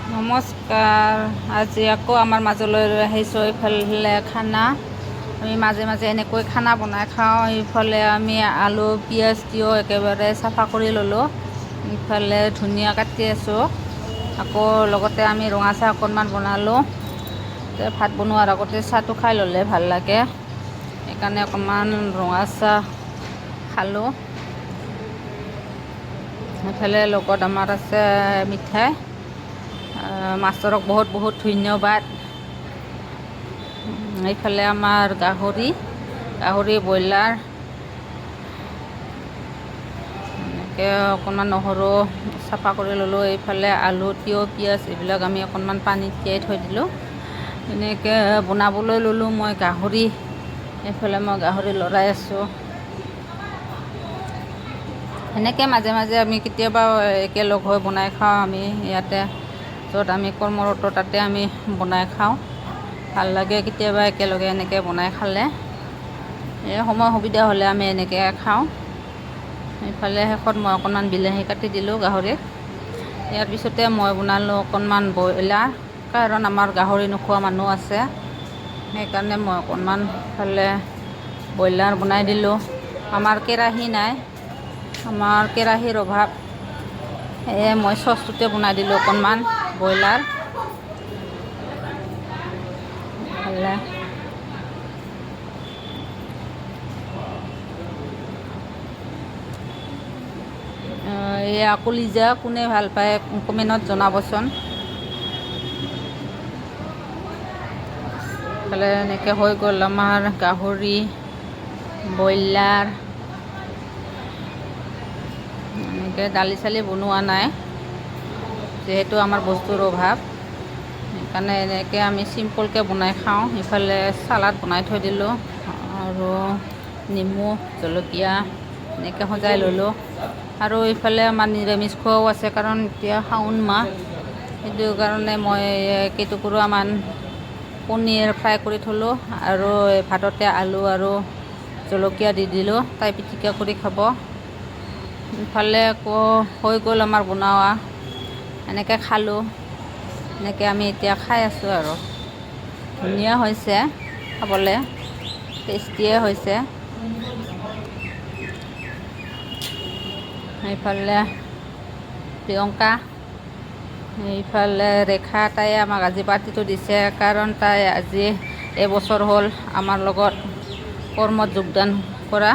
নমস্কাৰ। আজি আকৌ আমাৰ মাজলৈ আহিছোঁ। এইফালে খানা আমি মাজে মাজে এনেকৈ খানা বনাই খাওঁ। এইফালে আমি আলু পিঁয়াজ দিও একেবাৰে চাফা কৰি ল'লোঁ। ইফালে ধনিয়া কাটি আছোঁ। আকৌ লগতে আমি ৰঙা চাহ অকণমান বনালোঁ। ভাত বনোৱাৰ আগতে চাহটো খাই ল'লে ভাল লাগে, সেইকাৰণে অকণমান ৰঙা চাহ খালোঁ। এইফালে লগত আমাৰ আছে মিঠাই। মাষ্টৰক বহুত বহুত ধন্যবাদ। এইফালে আমাৰ গাহৰি ব্ৰইলাৰ এনেকৈ অকণমান নহৰু চাফা কৰি ল'লোঁ। এইফালে আলু তিয়ঁহ পিঁয়াজ এইবিলাক আমি অকণমান পানীত তিয়াই থৈ দিলোঁ। এনেকৈ বনাবলৈ ল'লোঁ মই গাহৰি। এইফালে মই গাহৰি লৰাই আছোঁ। এনেকৈ মাজে মাজে আমি কেতিয়াবা একেলগ হৈ বনাই খাওঁ। আমি ইয়াতে য'ত আমি কৰ্মৰত তাতে আমি বনাই খাওঁ। ভাল লাগে কেতিয়াবা একেলগে এনেকৈ বনাই খালে। এই সময় সুবিধা হ'লে আমি এনেকৈ খাওঁ। এইফালে শেষত মই অকণমান বিলাহী কাটি দিলোঁ গাহৰিত। ইয়াৰ পিছতে মই বনালোঁ অকণমান ব্ৰইলাৰ, কাৰণ আমাৰ গাহৰি নোখোৱা মানুহ আছে, সেইকাৰণে মই অকণমান ইফালে ব্ৰইলাৰ বনাই দিলোঁ। আমাৰ কেৰাহী নাই, আমাৰ কেৰাহীৰ অভাৱ, সেয়ে মই চচটোতে বনাই দিলোঁ অকণমান ব্ৰইলাৰ। ইফালে এয়া কলিজা কোনে ভাল পায় কমেণ্টত জনাবচোন। ইফালে এনেকৈ হৈ গ'ল আমাৰ গাহৰি ব্ৰইলাৰ। এনেকৈ দালি চালি বনোৱা নাই, যিহেতু আমাৰ বস্তুৰ অভাৱ, সেইকাৰণে এনেকৈ আমি চিম্পলকৈ বনাই খাওঁ। ইফালে চালাড বনাই থৈ দিলোঁ আৰু নেমু জলকীয়া এনেকৈ সজাই ল'লোঁ। আৰু ইফালে আমাৰ নিৰামিষ খোৱাও আছে, কাৰণ এতিয়া শাওণ মাহ, সেইটো কাৰণে মই কেইটুকুৰামান পনীৰ ফ্ৰাই কৰি থলোঁ আৰু ভাততে আলু আৰু জলকীয়া দি দিলোঁ, তাই পিটিকা কৰি খাব। ইফালে আকৌ হৈ গ'ল আমাৰ বনোৱা, এনেকৈ খালোঁ। এনেকৈ আমি এতিয়া খাই আছোঁ আৰু ধুনীয়া হৈছে খাবলৈ, টেষ্টিয়ে হৈছে। এইফালে প্ৰিয়ংকা, এইফালে ৰেখা, তাই আমাক আজি পাৰ্টিটো দিছে, কাৰণ তাই আজি এবছৰ হ'ল আমাৰ লগত কৰ্মত যোগদান কৰা।